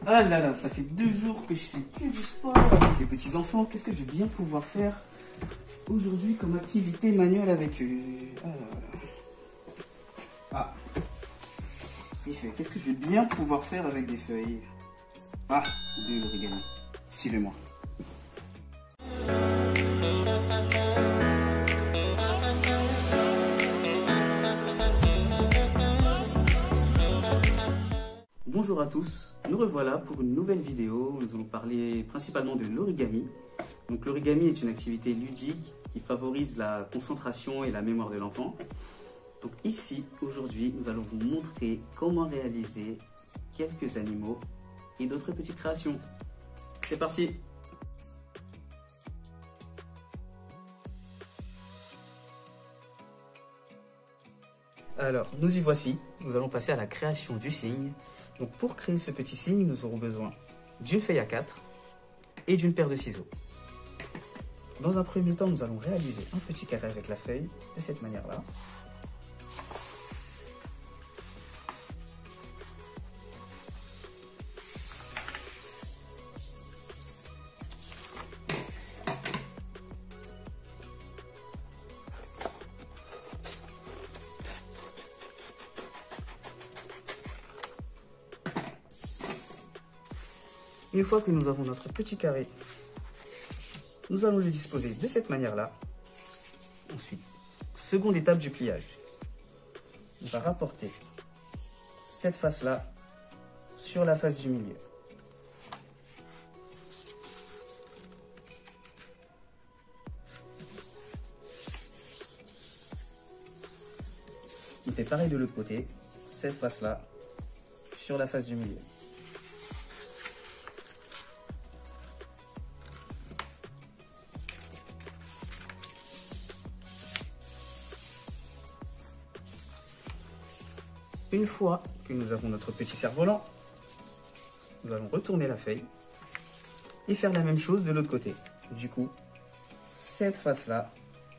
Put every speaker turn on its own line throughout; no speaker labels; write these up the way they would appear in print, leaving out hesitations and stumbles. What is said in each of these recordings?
Ah là là, ça fait 2 jours que je fais plus du sport avec les petits enfants. Qu'est-ce que je vais bien pouvoir faire aujourd'hui comme activité manuelle avec eux? Ah là là. Ah, des feuilles. Qu'est-ce que je vais bien pouvoir faire avec des feuilles? Ah, de l'origami. Suivez-moi. Bonjour à tous, nous revoilà pour une nouvelle vidéo. Nous allons parler principalement de l'origami. Donc l'origami est une activité ludique qui favorise la concentration et la mémoire de l'enfant. Donc ici, aujourd'hui, nous allons vous montrer comment réaliser quelques animaux et d'autres petites créations. C'est parti! Alors, nous y voici. Nous allons passer à la création du signe. Donc pour créer ce petit signe, nous aurons besoin d'une feuille A4 et d'une paire de ciseaux. Dans un premier temps, nous allons réaliser un petit carré avec la feuille de cette manière-là. Une fois que nous avons notre petit carré, nous allons le disposer de cette manière-là. Ensuite, seconde étape du pliage. On va rapporter cette face-là sur la face du milieu. On fait pareil de l'autre côté, cette face-là sur la face du milieu. Une fois que nous avons notre petit cerf-volant, nous allons retourner la feuille et faire la même chose de l'autre côté. Du coup, cette face-là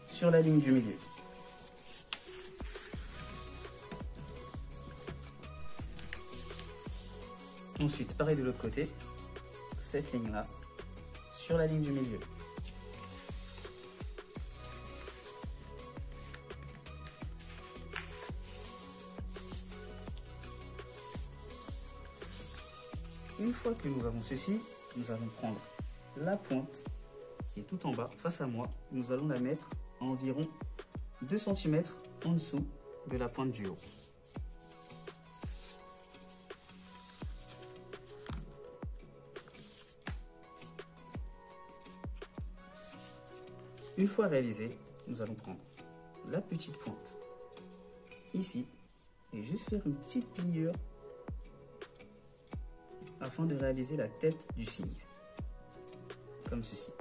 sur la ligne du milieu. Ensuite, pareil de l'autre côté, cette ligne-là sur la ligne du milieu. Une fois que nous avons ceci, nous allons prendre la pointe qui est tout en bas, face à moi. Nous allons la mettre à environ 2 cm en dessous de la pointe du haut. Une fois réalisé, nous allons prendre la petite pointe ici et juste faire une petite pliure afin de réaliser la tête du signe, comme ceci.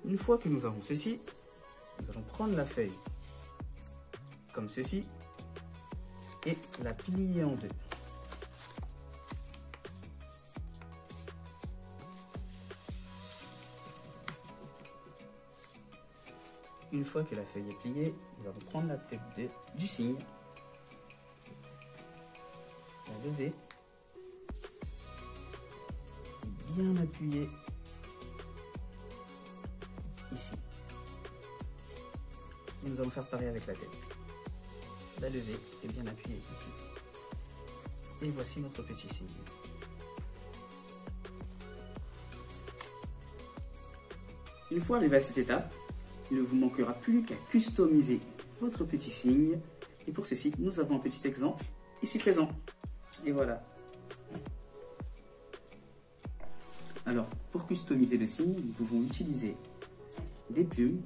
Une fois que nous avons ceci, nous allons prendre la feuille, comme ceci, et la plier en deux. Une fois que la feuille est pliée, nous allons prendre la tête du signe, la lever, bien appuyer ici. Et nous allons faire pareil avec la tête. La lever et bien appuyer ici. Et voici notre petit signe. Une fois arrivé à cette étape, il ne vous manquera plus qu'à customiser votre petit signe. Et pour ceci, nous avons un petit exemple ici présent. Et voilà. Alors, pour customiser le signe, nous pouvons utiliser des plumes,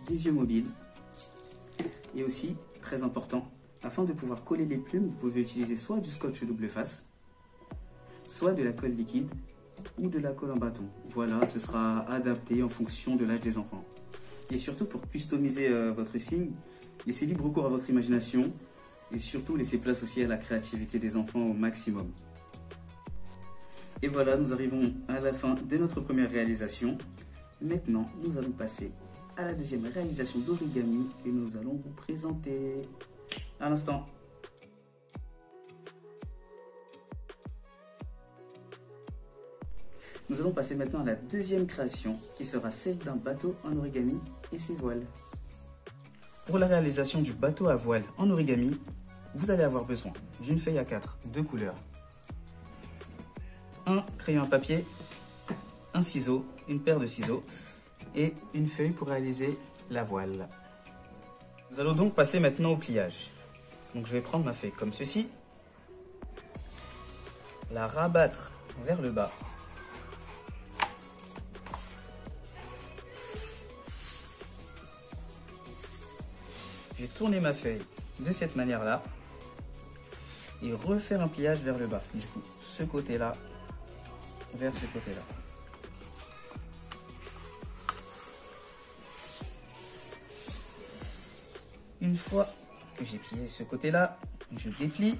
des yeux mobiles et aussi, très important, afin de pouvoir coller les plumes, vous pouvez utiliser soit du scotch double face, soit de la colle liquide ou de la colle en bâton. Voilà, ce sera adapté en fonction de l'âge des enfants. Et surtout, pour customiser votre signe, laissez libre cours à votre imagination et surtout laissez place aussi à la créativité des enfants au maximum. Et voilà, nous arrivons à la fin de notre première réalisation. Maintenant, nous allons passer à la deuxième réalisation d'origami que nous allons vous présenter à l'instant. Nous allons passer maintenant à la deuxième création qui sera celle d'un bateau en origami et ses voiles. Pour la réalisation du bateau à voile en origami, vous allez avoir besoin d'une feuille A4 de couleur, un crayon à papier, un ciseau, une paire de ciseaux et une feuille pour réaliser la voile. Nous allons donc passer maintenant au pliage. Donc je vais prendre ma feuille comme ceci, la rabattre vers le bas. Je vais tourner ma feuille de cette manière-là et refaire un pliage vers le bas. Du coup, ce côté-là vers ce côté-là. Une fois que j'ai plié ce côté-là, je déplie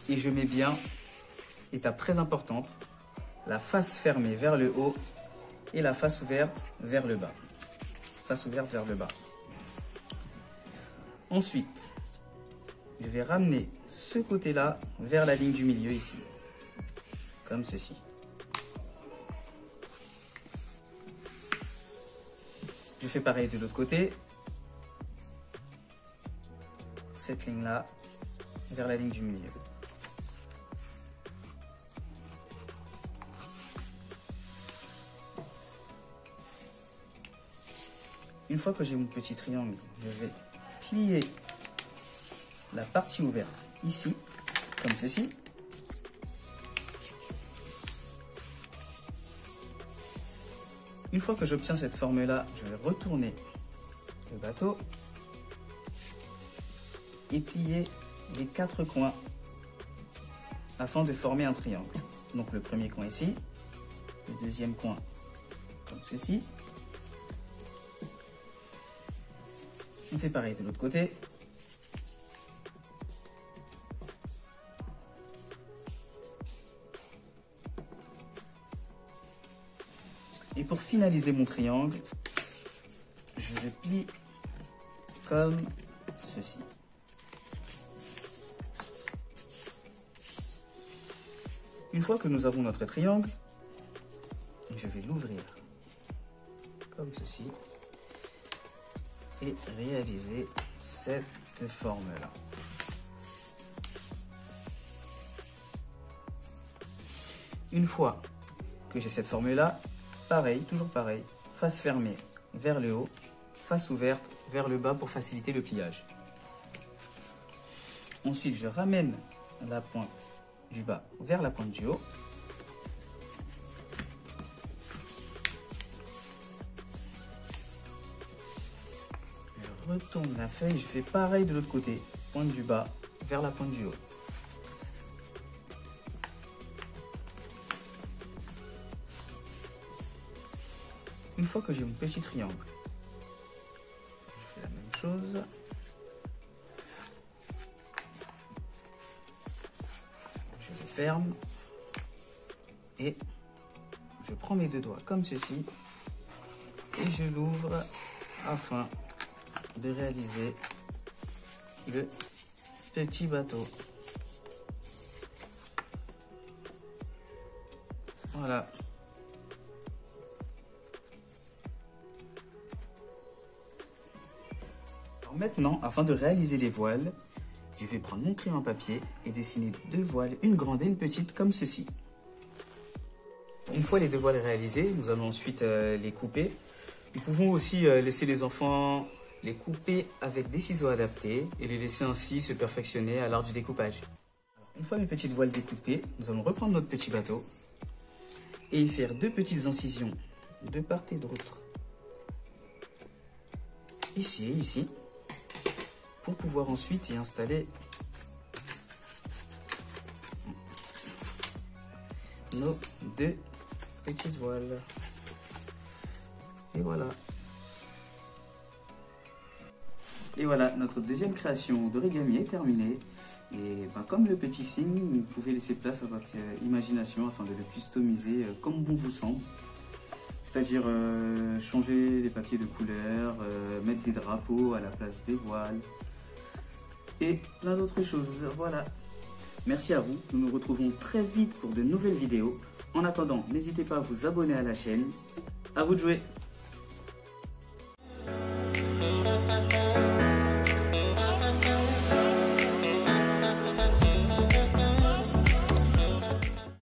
et je mets bien, étape très importante, la face fermée vers le haut et la face ouverte vers le bas. Face ouverte vers le bas. Ensuite, je vais ramener ce côté-là vers la ligne du milieu ici, comme ceci. Je fais pareil de l'autre côté. Cette ligne-là vers la ligne du milieu. Une fois que j'ai mon petit triangle, je vais plier la partie ouverte ici, comme ceci. Une fois que j'obtiens cette forme-là, je vais retourner le bateau et plier les 4 coins afin de former un triangle. Donc le premier coin ici, le deuxième coin comme ceci. On fait pareil de l'autre côté. Et pour finaliser mon triangle, je le plie comme ceci. Une fois que nous avons notre triangle, je vais l'ouvrir comme ceci et réaliser cette forme-là. Une fois que j'ai cette forme-là, pareil, toujours pareil, face fermée vers le haut, face ouverte vers le bas pour faciliter le pliage. Ensuite, je ramène la pointe du bas vers la pointe du haut. Je retourne la feuille, je fais pareil de l'autre côté, pointe du bas vers la pointe du haut. Une fois que j'ai mon petit triangle, je fais la même chose. Je le ferme et je prends mes 2 doigts comme ceci et je l'ouvre afin de réaliser le petit bateau. Voilà. Alors maintenant, afin de réaliser les voiles, je vais prendre mon crayon à papier et dessiner 2 voiles, une grande et une petite, comme ceci. Une fois les 2 voiles réalisées, nous allons ensuite les couper. Nous pouvons aussi laisser les enfants les couper avec des ciseaux adaptés et les laisser ainsi se perfectionner à l'art du découpage. Alors, une fois mes petites voiles découpées, nous allons reprendre notre petit bateau et y faire 2 petites incisions de part et d'autre, ici et ici, pour pouvoir ensuite y installer nos 2 petites voiles. Et voilà. Et voilà, notre deuxième création d'origami est terminée. Et comme le petit signe, vous pouvez laisser place à votre imagination afin de le customiser comme bon vous semble. C'est-à-dire changer les papiers de couleur, mettre des drapeaux à la place des voiles et plein d'autres choses. Voilà. Merci à vous. Nous nous retrouvons très vite pour de nouvelles vidéos. En attendant, n'hésitez pas à vous abonner à la chaîne. À vous de jouer!